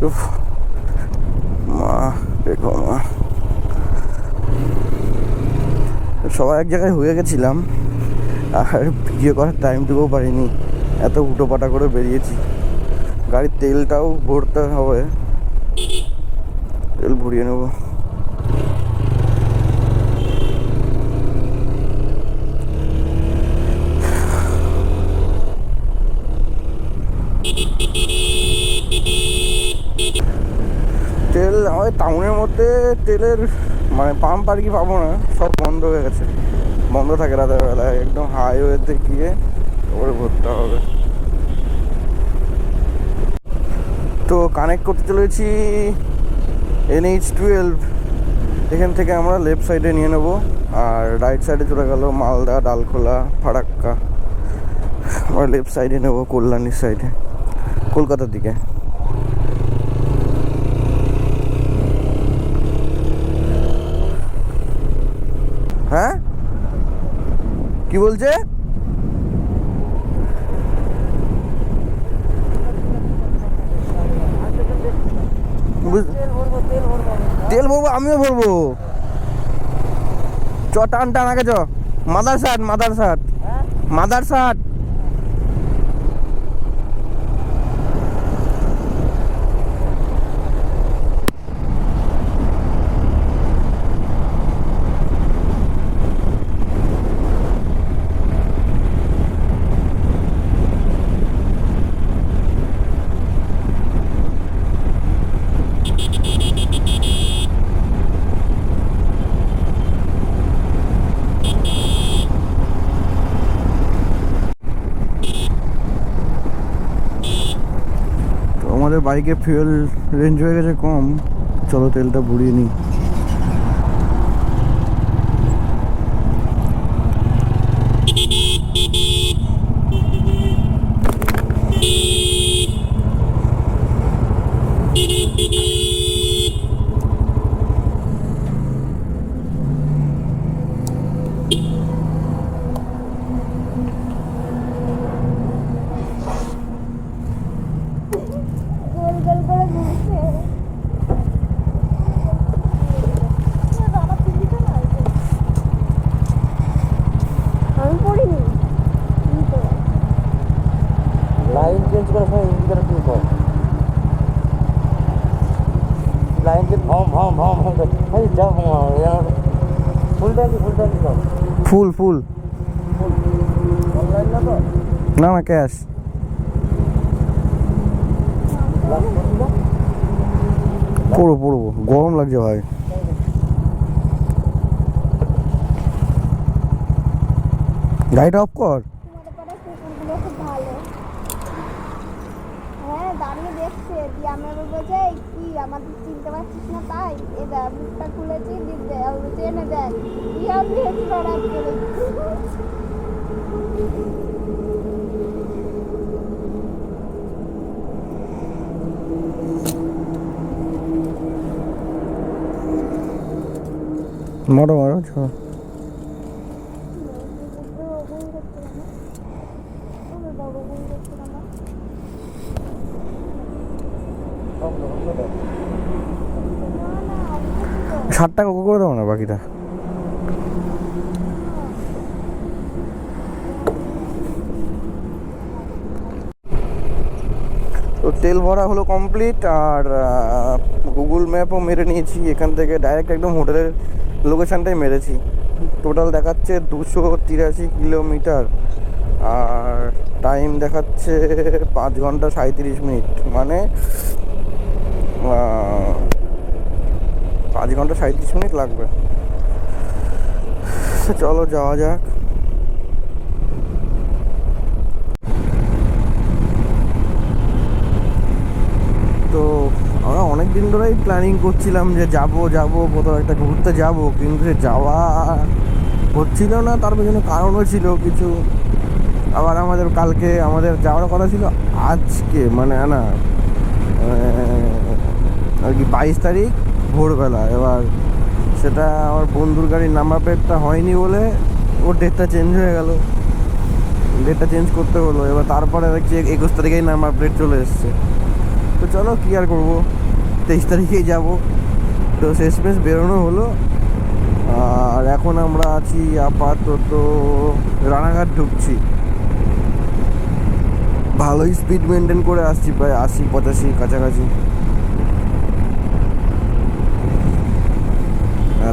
উফ, মা দেখো মা, সবাই এক জায়গায় হয়ে গেছিলাম আর ভিডিও করার টাইমটুকুও পারিনি, এত উটোপাটা করে বেরিয়েছি। গাড়ির তেলটাও ভরতে হবে, তেল ভরিয়ে নেবো। তেল আমাদের টাউনের মধ্যে তেলের মানে পাম্প আর কি পাবো না, সব বন্ধ হয়ে গেছে, বন্ধ থাকে রাতের বেলায়। একদম হাইওয়েতে গিয়ে ওপরে ভরতে হবে। তো কানেক্ট করতে চলেছি NH12, এখান থেকে আমরা লেফট সাইডে নিয়ে নেবো আর রাইট সাইডে চলে গেল মালদা, ডালখোলা, ফারাক্কা। আমরা লেফট সাইডে নেবো কল্যাণীর সাইডে, কলকাতার দিকে। হ্যাঁ কি বলছে? তেল ভরবো, আমিও ভরবো। চ টান টান আগে চ, মাদারসাট মাদারসাট মাদারসাট। আমাদের বাইকে ফুয়েল রেঞ্জ হয়ে গেছে কম, চলো তেলটা ভরিয়ে নিই। লাইন চেঞ্জ করার সময় ইন্ডিকেটর কি কর, লাইন চেঞ্জ ভম ভম ভম ভম এই যাও ফুল ট্যাঙ্কি দাও। ফুল ফুল অনলাইন না তো, না না ক্যাশ। পড়বো পড়বো, গরম লাগছে ভাই। গাড়িটা অফ কর। হ্যাঁ দাঁড়িয়ে দেখছে, দিয়ে আমার বলছে কি আমাদের চিনতে পারছিস না, তাই এ দেখ মুখটা খুলেছি, চেনে দেখ কি আর দিয়েছি লড়াই করে। মারো মারো ছ। ষাট টাকা করে দেবো না বাকিটা। তো তেল ভরা হলো কমপ্লিট, আর গুগল ম্যাপও মেরে নিয়েছি। এখান থেকে ডাইরেক্ট একদম হোটেলের লোকেশানটাই মেরেছি। টোটাল দেখাচ্ছে 283 কিলোমিটার, আর টাইম দেখাচ্ছে 5 ঘন্টা 37 মিনিট, মানে 5 ঘন্টা 37 মিনিট লাগবে। চলো যাওয়া যাক। তো আমরা অনেক দিন ধরেই প্ল্যানিং করছিলাম যে যাবো কোথাও একটা ঘুরতে যাব, কিন্তু যাওয়া হচ্ছিল না। তার পেছনে কারণও ছিল কিছু। আবার কালকে আমাদের যাওয়ার কথা ছিল আজকে, মানে না আর কি 22 তারিখ ভোরবেলা। এবার সেটা আমার বন্ধুর গাড়ির নাম্বার প্লেটটা হয়নি বলে ওর ডেটটা চেঞ্জ হয়ে গেল, ডেটটা চেঞ্জ করতে হলো। এবার তারপরে দেখছি 21 তারিখেই নাম্বার প্লেট চলে এসছে। তো চলো কি আর করবো, 23 তারিখেই যাব। তো শেষমেশ বেরোনো হলো। আর এখন আমরা আছি আপাতত রানাঘাট ঢুকছি। ভালোই স্পিড মেনটেন করে আসছি, প্রায় 80-85 কাছাকাছি।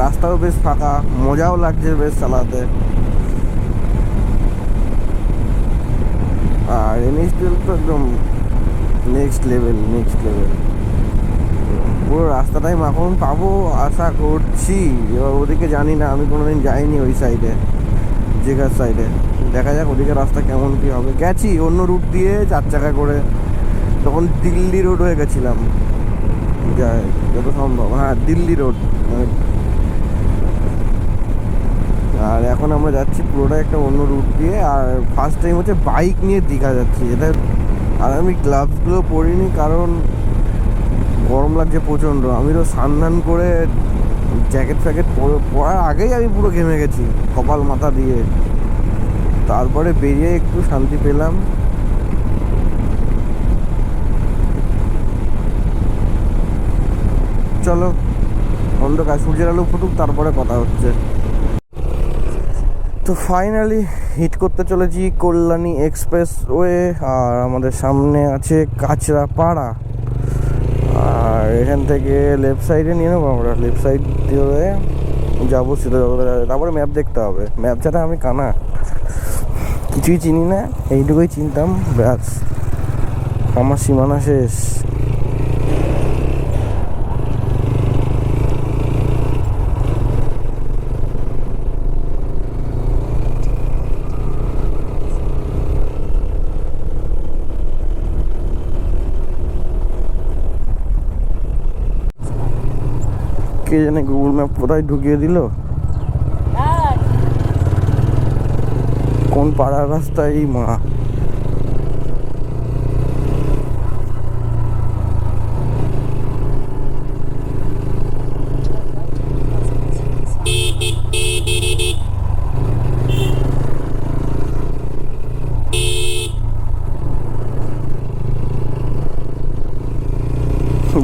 রাস্তাও বেশ ফাঁকা, মজাও লাগছে বেশ চালাতে। আর NH-12 তো একদম নেক্সট লেভেল। পুরো রাস্তাটাই এখন পাবো আশা করছি। এবার ওদিকে জানি না, আমি কোনোদিন যাইনি ওই সাইডে, জেগার সাইডে। দেখা যাক ওদিকে রাস্তা কেমন কী হবে। গেছি অন্য রুট দিয়ে 4 চাকা করে, তখন দিল্লি রোড হয়ে গেছিলাম যাই যত সম্ভব। হ্যাঁ, দিল্লি রোড। আর এখন আমরা যাচ্ছি পুরোটাই একটা অন্য রুট দিয়ে। আর ফার্স্ট টাইম হচ্ছে বাইক নিয়ে দীঘা যাচ্ছি এটা। আর আমি গ্লাভসগুলো পরিনি কারণ গরম লাগছে প্রচণ্ড। আমি তো স্নান করে জ্যাকেট ফ্যাকেট পরার আগেই আমি পুরো ঘেমে গেছি কপাল মাথা দিয়ে। তারপরে বেরিয়ে একটু শান্তি পেলাম। চলো অন্ধকার, সূর্যের আলো ফুটুক, তারপরে কথা হচ্ছে। তো ফাইনালি হিট করতে চলেছি কল্যাণী এক্সপ্রেসওয়ে। আর আমাদের সামনে আছে কাঁচরাপাড়া। আর এখান থেকে লেফট সাইডে নিয়ে নেবো আমরা, লেফট সাইড দিয়ে যাবো সিধা। তারপরে ম্যাপ দেখতে হবে, ম্যাপ ছাড়া আমি কানা, কিছুই চিনি না। এইটুকুই চিনতাম, ব্যাস আমার সীমানা শেষ। কে জানে গুগল ম্যাপ কোথায় ঢুকিয়ে দিল, কোন পাড়ার রাস্তা এই মা।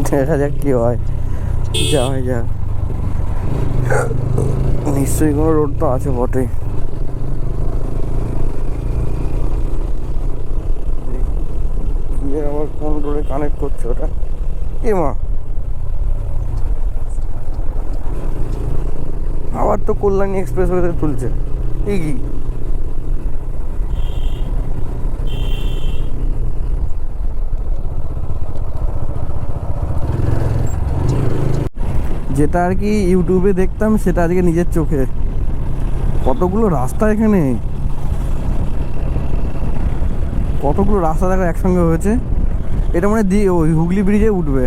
দেখা যাক কি হয়, যা হয় যা। নিশ্চয়ই কোনো রোড তো আছে বটে। আবার কোন রোডে কানেক্ট করছে ওটা, এ মা। আবার তো কল্যাণী এক্সপ্রেস ওয়েতে তুলছে, এই কি? যেটা আর কি ইউটিউবে দেখতাম সেটা আজকে নিজের চোখে। কতগুলো রাস্তা এখানে, কতগুলো রাস্তা দেখা একসঙ্গে হয়েছে। এটা মানে ওই হুগলি ব্রিজে উঠবে।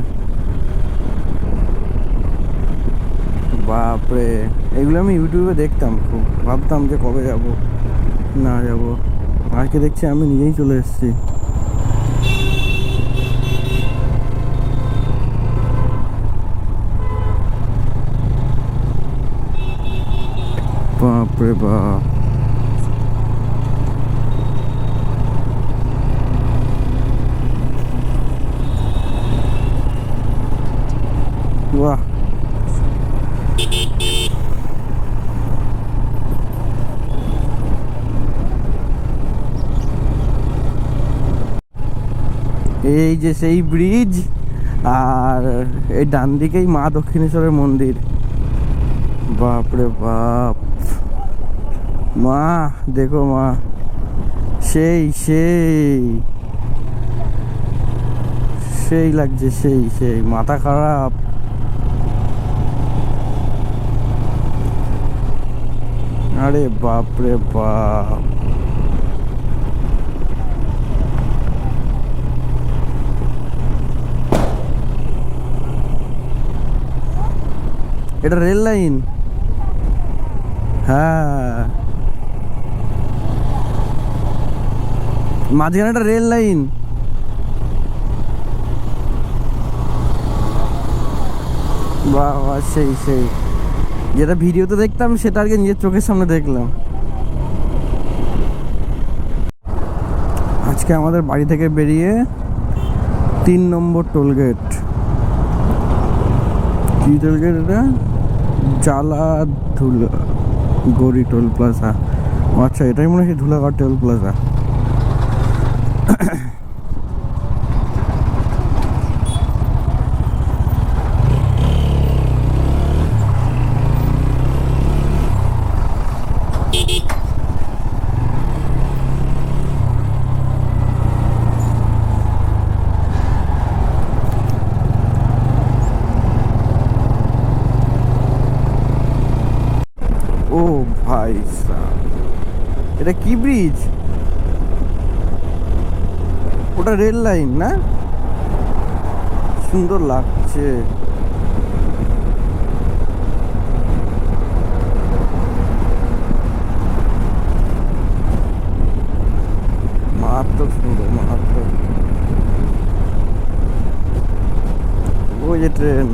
বাপরে, এগুলো আমি ইউটিউবে দেখতাম, খুব ভাবতাম যে কবে যাব না যাব। আজকে দেখছি আমি নিজেই চলে এসেছি। বাপরে বাপ, বাহ। এই যে সেই ব্রিজ, আর এই ডান দিকেই মা দক্ষিণেশ্বরের মন্দির। বাপরে বাপ, মা দেখো মা, সেই সেই সেই লাগছে, সেই সেই মাথা খারাপ। আরে বাপরে বাপ, এটা রেল লাইন। হ্যাঁ, মাঝখানে একটা রেল লাইন। বাহ, সেই সেই যেটা ভিডিওতে দেখতাম সেটা আজকে নিজের চোখের সামনে দেখলাম। আজকে আমাদের বাড়ি থেকে বেরিয়ে 3 নম্বর টোলগেট। কি টোলগেট এটা? ধুলা গড়ি টোল প্লাজা। আচ্ছা, এটাই মনে হয় ধুলাগড় টোল প্লাজা। ও ভাই সাব, এটা কি ব্রিজ? ওটা রেল লাইন না? সুন্দর লাগছে। মারাত্মক সুন্দর, মারাত্মক। ওই যে ট্রেন,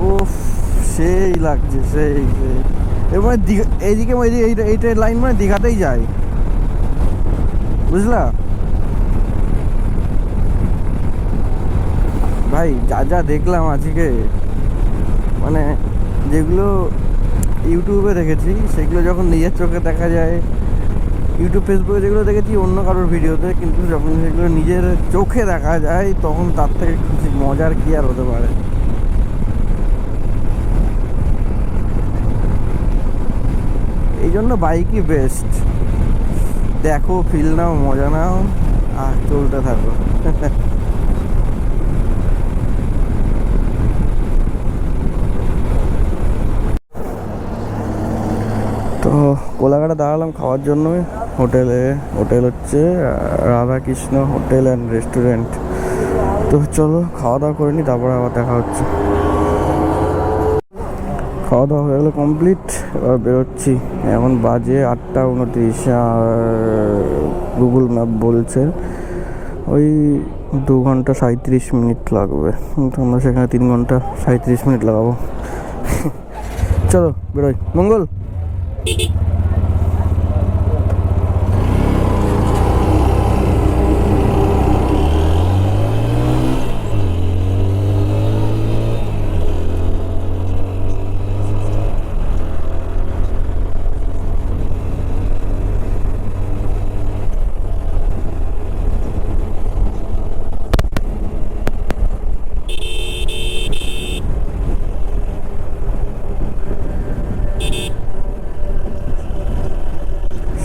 উফ সেই লাগছে, সেই সেই। এবার এইদিকে এই ট্রেন লাইন মানে দীঘাতেই যায়, বুঝলা ভাই। যা যা দেখলাম আজকে, মানে যেগুলো ইউটিউবে দেখেছি সেগুলো যখন নিজের চোখে দেখা যায়, ইউটিউব ফেসবুকে যেগুলো দেখেছি অন্য কারোর ভিডিওতে, কিন্তু যখন সেগুলো নিজের চোখে দেখা যায় তখন তার থেকে খুশি মজার কি আর হতে পারে। এই জন্য বাইকই বেস্ট। দেখো, ফিল নাও, মজা নাও, আর চলতে থাকো। তো কোলাঘাটে দাঁড়ালাম খাওয়ার জন্য হোটেলে। হোটেল হচ্ছে রাধাকৃষ্ণ হোটেল অ্যান্ড রেস্টুরেন্ট। তো চলো খাওয়া দাওয়া করে নি, তারপরে আবার দেখা হচ্ছে। খাওয়া দাওয়া হয়ে গেলো কমপ্লিট, এবার বেরোচ্ছি। এখন বাজে 8:29, আর গুগল ম্যাপ বলছে ওই 2 ঘন্টা 37 মিনিট লাগবে, কিন্তু আমরা সেখানে 3 ঘন্টা 37 মিনিট লাগাবো। চলো বেরোই, মঙ্গল।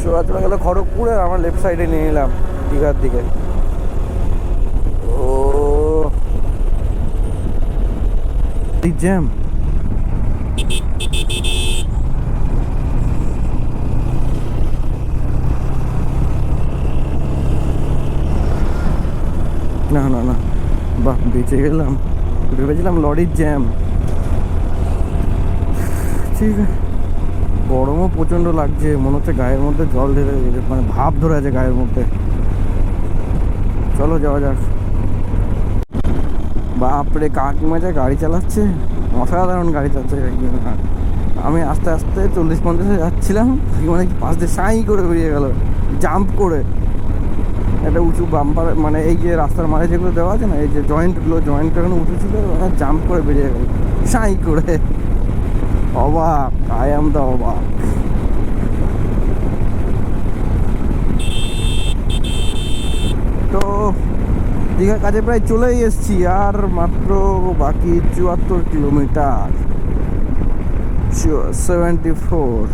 সোজা চলে গেল খড়গপুরে, আমার লেফট সাইডে নিয়ে নিলাম দীঘার দিকে। ও জ্যাম, না না না, বাহ বেঁচে গেলাম। ভেবেছিলাম লরির জ্যাম। ঠিক আছে, গরমও প্রচণ্ড লাগছে, মনে হচ্ছে গায়ের মধ্যে জল ঢেলে, মানে ভাপ ধরে আছে গায়ের মধ্যে। চলো যাওয়া যাক। বাপরে, কাকিমা যা গাড়ি চালাচ্ছে, অসাধারণ গাড়ি চালাচ্ছে কাকিমা। আমি আস্তে আস্তে 40-50 যাচ্ছিলাম, মানে পাশ দিয়ে সাই করে বেরিয়ে গেল, জাম্প করে। একটা উঁচু বাম্পার, মানে এই যে রাস্তার মাঝে যেগুলো দেওয়া আছে না, এই যে জয়েন্টগুলো, জয়েন্টটা এখানে উঁচু ছিল, জাম্প করে বেরিয়ে গেল সাই করে। অবাক, আই অ্যাম দ্য অবাক। তো দীঘার কাছে প্রায় চলেই এসেছি, আর মাত্র বাকি 74 কিলোমিটার। 74।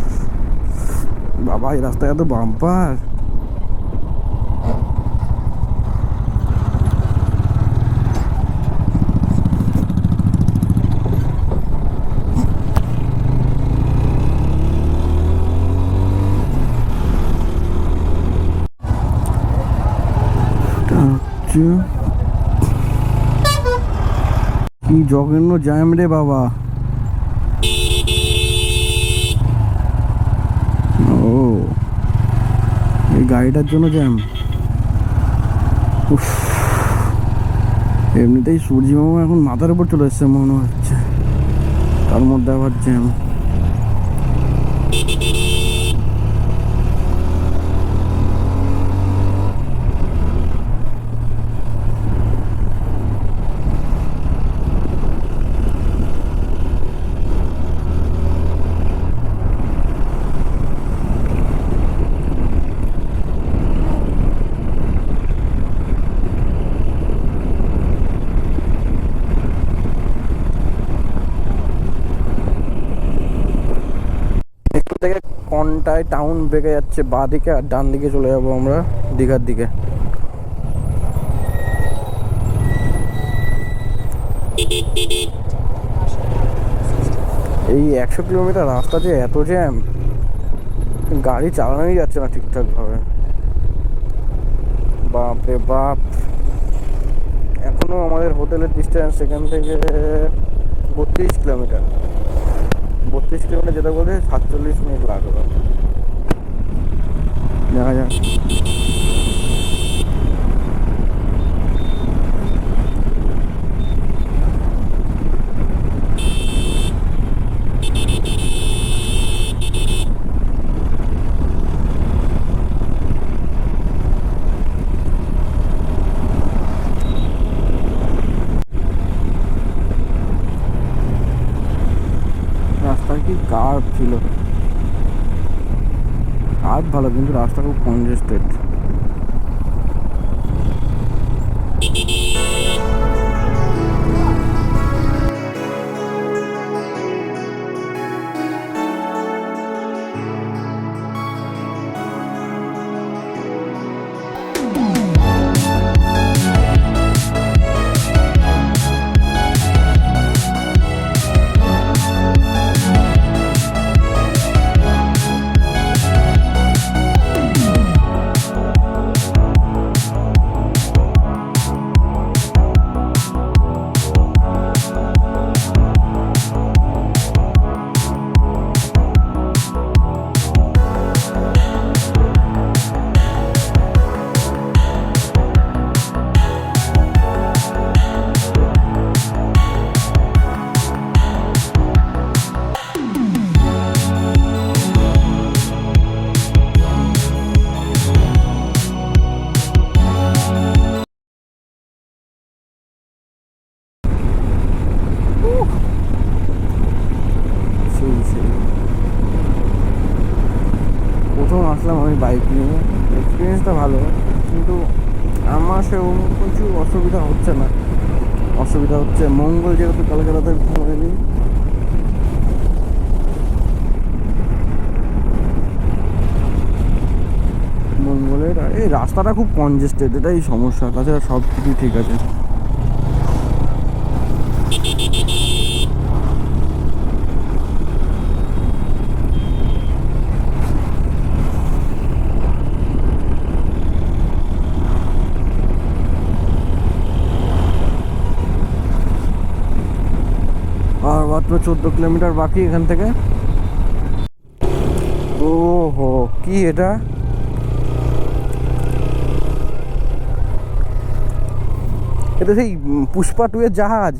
বাবা, এই রাস্তায় এত বাম্পার। কি জঘন্য জ্যাম রে বাবা। ও, এই গাড়িটার জন্য জ্যাম। উফ, এমনিতেই সূর্যি মামা এখন মাথার উপর চলে এসছে মনে হচ্ছে, তার মধ্যে আবার জ্যাম। ঘন্টায় টাউন বেঁকে যাচ্ছে বাঁ দিকে, আর ডান দিকে চলে যাবো আমরা দীঘার দিকে। এই 100 কিলোমিটার রাস্তা যে এত জ্যাম, গাড়ি চালানোই যাচ্ছে না ঠিকঠাকভাবে। বাপ রে বাপ। এখনো আমাদের হোটেলের ডিস্টেন্স এখান থেকে 32 কিলোমিটার। 32 কিলোমিটার যেতে বলতে 47 মিনিট লাগবে। দেখা যাক। রাস্তার কি কার্ভ ছিল, কার্ভ ভালো, কিন্তু রাস্তা খুব কনজেস্টেড। সেই সেই প্রথম আসলাম আমি বাইক নিয়ে, এক্সপিরিয়েন্সটা ভালো, কিন্তু আমার সেরকম কিছু অসুবিধা হচ্ছে না। অসুবিধা হচ্ছে মঙ্গল যেহেতু কালকে রাতে ঘুমাইনি, মঙ্গলের এই রাস্তাটা খুব কনজেস্টেড, এটাই সমস্যা, তাছাড়া সব কিছু ঠিক আছে। আর মাত্র 14 কিলোমিটার বাকি এখান থেকে। ও হো, কি এটা? এটা সেই পুষ্পা 2 এর জাহাজ।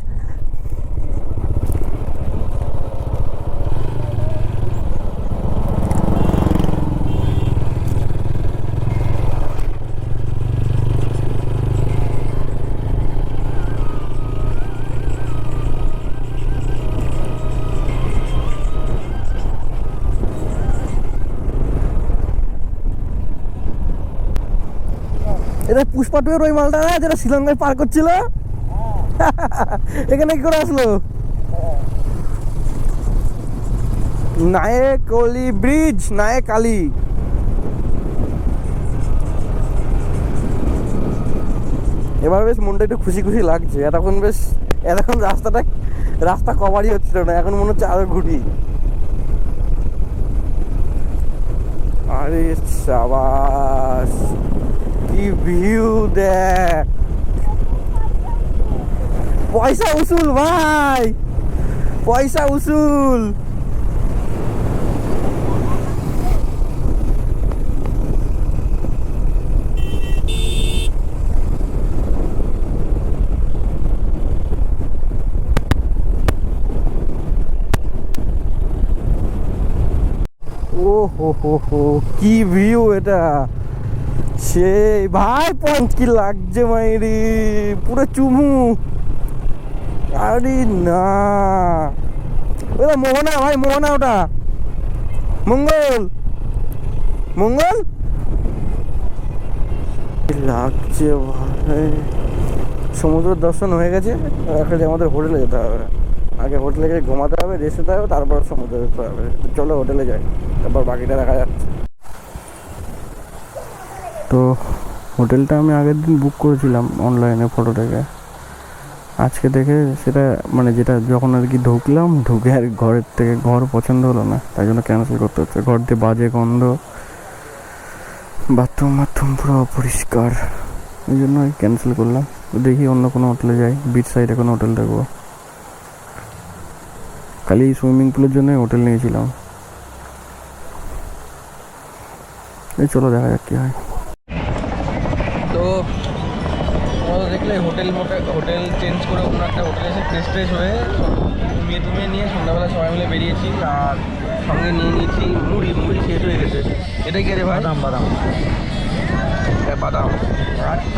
এটা পুষ্পা 2 এর ওই মালটা না যেটা শ্রীলঙ্কায় পার করছিল? এখানে কি করে আসলো? নায়েক অলি ব্রিজ, নায়েক আলী। এবার বেশ মনটা একটু খুশি খুশি লাগছে। এতক্ষণ রাস্তা কভারই হচ্ছিল না, এখন মনে হচ্ছে আরো ঘুরি। আরে সাবাস, কি ভিউ দেখ। পয়সা উসুল ভাই, পয়সা উসুল। ও হো হো হো, কি ভিউ এটা। সেই ভাই পঞ্চ কি লাগছে মাইরি, পুরো চুমু। আরে না, ওটা মোহনা ভাই, মোহনা ওটা মঙ্গল, মঙ্গল লাগছে ভাই। সমুদ্র দর্শন হয়ে গেছে, এখন আমাদের হোটেলে যেতে হবে। আগে হোটেলে গিয়ে ঘুমাতে হবে, রেস্ট নিতে হবে, তারপর সমুদ্রে যেতে হবে। তো চলো হোটেলে যাই, তারপর বাকিটা দেখা যাচ্ছে। তো হোটেলটা আমি আগের দিন বুক করেছিলাম অনলাইনে ফটো থেকে। আজকে দেখে সেটা মানে যেটা যখন আর কি ঢুকলাম, ঢুকে আর ঘরের থেকে ঘর পছন্দ হলো না, তাই জন্য ক্যান্সেল করতে হচ্ছে। ঘর দিয়ে বাজে গন্ধ, বাথরুম পুরো অপরিষ্কার, এই জন্য ক্যান্সেল করলাম। তো দেখি অন্য কোনো হোটেলে যাই, বিচ সাইডে কোনো হোটেল দেখবো। খালি সুইমিং পুলের জন্যই হোটেল নিয়েছিলাম। এই চলো দেখা যাক কী হয়। তো দেখলে হোটেল চেঞ্জ করে অন্য একটা হোটেলে এসে ফ্রেশ হয়ে ঘুমিয়ে নিয়ে সন্ধ্যাবেলা সবাই মিলে বেরিয়েছি। আর সঙ্গে নিয়ে নিয়েছি মুড়ি শেষ হয়ে গেছে। এটাই কে রে ভাই? বাদাম আর কি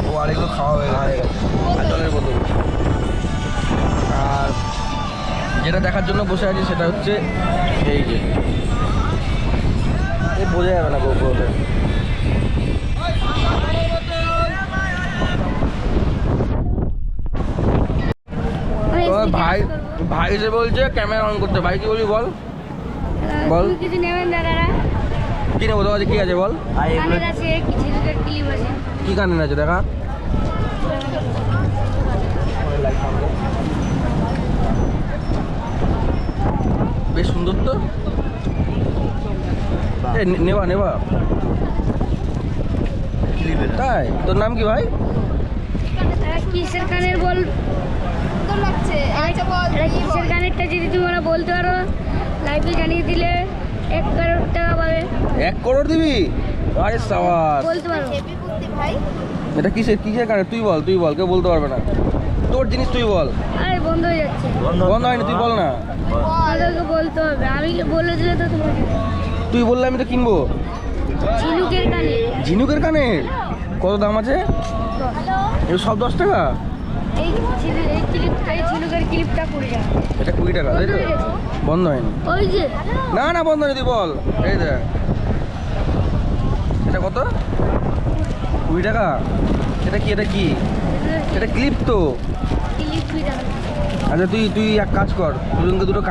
ও, আর এগুলো খাওয়া হয়ে গেছে। আর জলের বোতল। আর যেটা দেখার জন্য বসে আছি সেটা হচ্ছে এই যে, বোঝা যাবে না গোপুরতে। ভাই এসে বলছে ক্যামেরা অন করতে। ভাই কি বলবি বল? বল কিছু নেবেন দাদারা? কি নেবো তোমার? কি আছে বল? কানের আছে, কিছু ক্লিপ আছে। কি কানের আছে দেখা? বেশ সুন্দর তো। নেবা তাই? তোর নাম কি ভাই? কিসের কানের বল? সুন্দর লাগছে। আচ্ছা বল, কিসের কানেরটা যদি তোমরা বলতে পারো, লাইভে জানিয়ে দিলে 1 করোড় টাকা পাবে। 1 করোড় দিবি? আরে সাবাস, বলতে পারো। হেভি বুদ্ধি ভাই। এটা কিসের কানের? তুই বল, কেউ বলতে পারবে না। তোর জিনিস তুই বল। আরে বন্ধ হয়ে যাচ্ছে। বন্ধ হয়নি, তুই বল না। আমাকে বলতে হবে, আমি বলে দিলে তো তোমাকে। তুই বললে আমি তো কিনবো। ঝিনুকের কানে। ঝিনুকের কানে কত দাম আছে? এগুলো সব 10 টাকা? এই ঝিনুকের ক্লিপটা 20 টাকা। এটা 20 টাকা, তাই তো? বন্ধ হয়নি? ওই যে না বন্ধ হয়নি, তুই বল। এই দেখ, এটা কত? 20 টাকা? এটা কি? এটা ক্লিপ তো। ক্লিপ 20 টাকা। আচ্ছা তুই এক কাজ কর, দুজনকে দুটো